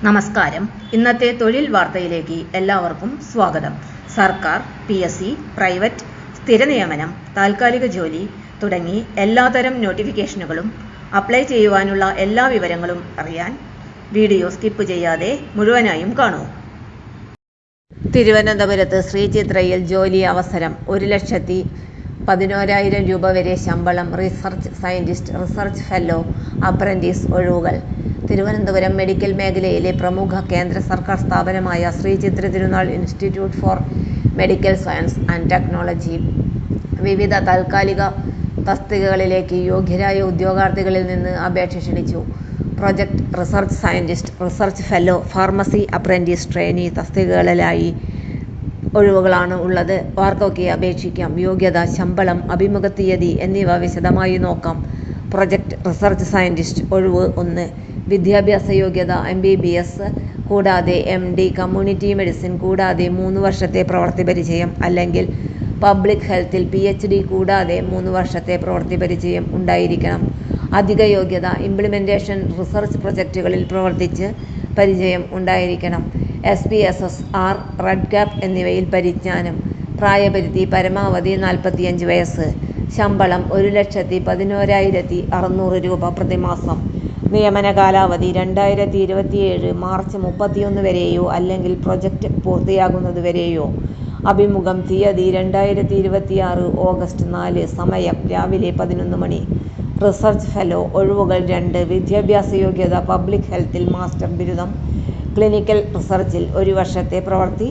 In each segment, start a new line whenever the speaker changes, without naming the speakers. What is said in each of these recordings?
നമസ്കാരം. ഇന്നത്തെ തൊഴിൽ വാർത്തയിലേക്ക് എല്ലാവർക്കും സ്വാഗതം. സർക്കാർ, PSC, പ്രൈവറ്റ്, സ്ഥിര നിയമനം, താൽക്കാലിക ജോലി തുടങ്ങി എല്ലാതരം നോട്ടിഫിക്കേഷനുകളും അപ്ലൈ ചെയ്യുവാനുള്ള എല്ലാ വിവരങ്ങളും അറിയാൻ വീഡിയോ സ്കിപ്പ് ചെയ്യാതെ മുഴുവനായും കാണൂ. തിരുവനന്തപുരത്ത് ശ്രീചിത്രയിൽ ജോലി അവസരം. 1,11,000 രൂപ വരെ ശമ്പളം. Research scientist, research fellow, apprentice ഒഴിവുകൾ. തിരുവനന്തപുരം മെഡിക്കൽ മേഖലയിലെ പ്രമുഖ കേന്ദ്ര സർക്കാർ സ്ഥാപനമായ Sree Chitra Tirunal institute for medical science and technology വിവിധ താൽക്കാലിക തസ്തികകളിലേക്ക് യോഗ്യരായ ഉദ്യോഗാർത്ഥികളിൽ നിന്ന് അപേക്ഷ ക്ഷണിച്ചു. Project research scientist, research fellow, pharmacy apprentice trainee തസ്തികകളിലായി ഒഴിവുകളാണ് ഉള്ളത്. ആർക്കൊക്കെ അപേക്ഷിക്കാം? യോഗ്യത, ശമ്പളം, അഭിമുഖ തീയതി എന്നിവ വിശദമായി നോക്കാം. പ്രൊജക്ട് റിസർച്ച് സയന്റിസ്റ്റ് ഒഴിവ് 1. വിദ്യാഭ്യാസ യോഗ്യത MBBS കൂടാതെ MD കമ്മ്യൂണിറ്റി മെഡിസിൻ കൂടാതെ 3 വർഷത്തെ പ്രവൃത്തി പരിചയം അല്ലെങ്കിൽ പബ്ലിക് ഹെൽത്തിൽ PhD കൂടാതെ 3 വർഷത്തെ പ്രവൃത്തി പരിചയം ഉണ്ടായിരിക്കണം. അധിക യോഗ്യത ഇംപ്ലിമെന്റേഷൻ റിസർച്ച് പ്രൊജക്റ്റുകളിൽ പ്രവർത്തിച്ച് പരിചയം ഉണ്ടായിരിക്കണം. SPSS/R, റെഡ് ക്യാപ്പ് എന്നിവയിൽ പരിജ്ഞാനം. പ്രായപരിധി പരമാവധി 45 വയസ്സ്. ശമ്പളം 1,11,600 രൂപ പ്രതിമാസം. നിയമന കാലാവധി 2027 മാർച്ച് 31 വരെയോ അല്ലെങ്കിൽ പ്രൊജക്റ്റ് പൂർത്തിയാകുന്നതുവരെയോ. അഭിമുഖം തീയതി 2026 ഓഗസ്റ്റ് 4. സമയം രാവിലെ 11 മണി. റിസർച്ച് ഫെല്ലോ ഒഴിവുകൾ 2. വിദ്യാഭ്യാസ യോഗ്യത പബ്ലിക് ഹെൽത്തിൽ മാസ്റ്റർ ബിരുദം, ക്ലിനിക്കൽ റിസർച്ചിൽ 1 വർഷത്തെ പ്രവൃത്തി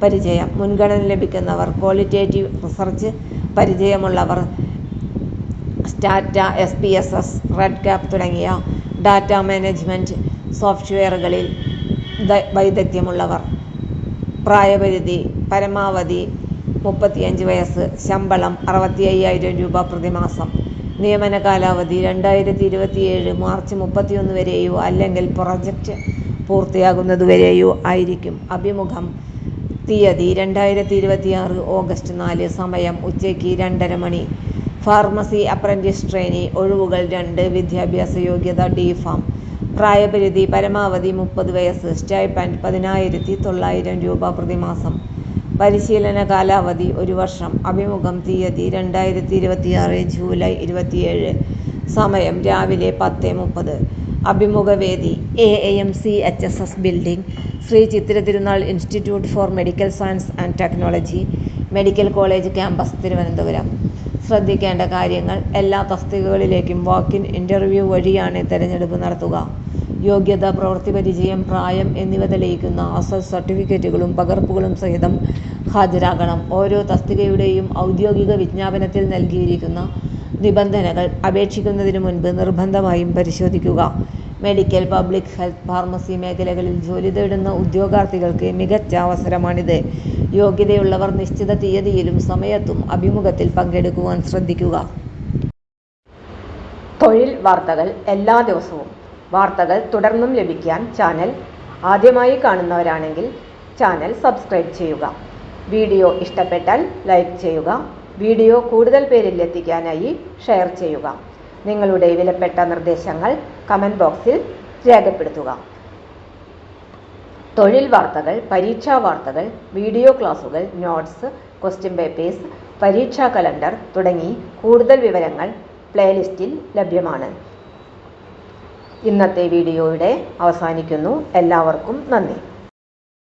പരിചയം. മുൻഗണന ലഭിക്കുന്നവർ ക്വാളിറ്റേറ്റീവ് റിസർച്ച് പരിചയമുള്ളവർ, സ്റ്റാറ്റ, SPSS, റെഡ് ക്യാപ്പ് തുടങ്ങിയ ഡാറ്റ മാനേജ്മെന്റ് സോഫ്റ്റ്വെയറുകളിൽ വൈദഗ്ധ്യമുള്ളവർ. പ്രായപരിധി പരമാവധി 35 വയസ്സ്. ശമ്പളം 65,000 രൂപ പ്രതിമാസം. നിയമന കാലാവധി 2027 മാർച്ച് 31 വരെയോ അല്ലെങ്കിൽ പ്രൊജക്റ്റ് പൂർത്തിയാകുന്നതുവരെയോ ആയിരിക്കും. അഭിമുഖം തീയതി 2026 ഓഗസ്റ്റ് 4. സമയം ഉച്ചയ്ക്ക് 2:30 മണി. ഫാർമസി അപ്രന്റീസ് ട്രെയിനി ഒഴിവുകൾ 2. വിദ്യാഭ്യാസ യോഗ്യത D.Pharm. പ്രായപരിധി പരമാവധി 30 വയസ്സ്. സ്റ്റൈപ്പൻഡ് 10,900 രൂപ പ്രതിമാസം. പരിശീലന കാലാവധി 1 വർഷം. അഭിമുഖം തീയതി 2026 ജൂലൈ 27. സമയം രാവിലെ 10:30. അഭിമുഖ വേദി AIMC HSS building, Shri Chithra Thirunal institute for medical science and technology, medical college campus, Thiruvananthapuram. ശ്രദ്ധിക്കേണ്ട കാര്യങ്ങൾ: എല്ലാ തസ്തികകളിലേക്കും വാക്ക്-ഇൻ ഇന്റർവ്യൂ വഴിയാണ് തെരഞ്ഞെടുപ്പ് നടത്തുക. യോഗ്യത, പ്രവൃത്തി പരിചയം, പ്രായം എന്നിവ തെളിയിക്കുന്ന അസൽ സർട്ടിഫിക്കറ്റുകളും പകർപ്പുകളും സഹിതം ഹാജരാകണം. ഓരോ തസ്തികയുടെയും ഔദ്യോഗിക വിജ്ഞാപനത്തിൽ നൽകിയിരിക്കുന്ന നിബന്ധനകൾ അപേക്ഷിക്കുന്നതിനു മുൻപ് നിർബന്ധമായും പരിശോധിക്കുക. മെഡിക്കൽ, പബ്ലിക് ഹെൽത്ത്, ഫാർമസി മേഖലകളിൽ ജോലി തേടുന്ന ഉദ്യോഗാർത്ഥികൾക്ക് മികച്ച അവസരമാണിത്. യോഗ്യതയുള്ളവർ നിശ്ചിത തീയതിയിലും സമയത്തും അഭിമുഖത്തിൽ പങ്കെടുക്കുവാൻ ശ്രദ്ധിക്കുക. തൊഴിൽ വാർത്തകൾ എല്ലാ ദിവസവും. വാർത്തകൾ തുടർന്നും ലഭിക്കാൻ ചാനൽ ആദ്യമായി കാണുന്നവരാണെങ്കിൽ ചാനൽ സബ്സ്ക്രൈബ് ചെയ്യുക. വീഡിയോ ഇഷ്ടപ്പെട്ടാൽ ലൈക്ക് ചെയ്യുക. വീഡിയോ കൂടുതൽ പേരിൽ എത്തിക്കാനായി ഷെയർ ചെയ്യുക. നിങ്ങളുടെ വിലപ്പെട്ട നിർദ്ദേശങ്ങൾ കമന്റ് ബോക്സിൽ രേഖപ്പെടുത്തുക. തൊഴിൽ വാർത്തകൾ, പരീക്ഷാ വാർത്തകൾ, വീഡിയോ ക്ലാസുകൾ, നോട്ട്സ്, ക്വസ്റ്റ്യൻ പേപ്പേഴ്സ്, പരീക്ഷാ കലണ്ടർ തുടങ്ങി കൂടുതൽ വിവരങ്ങൾ പ്ലേലിസ്റ്റിൽ ലഭ്യമാണ്. ഇന്നത്തെ വീഡിയോയുടെ അവസാനിക്കുന്നു. എല്ലാവർക്കും നന്ദി.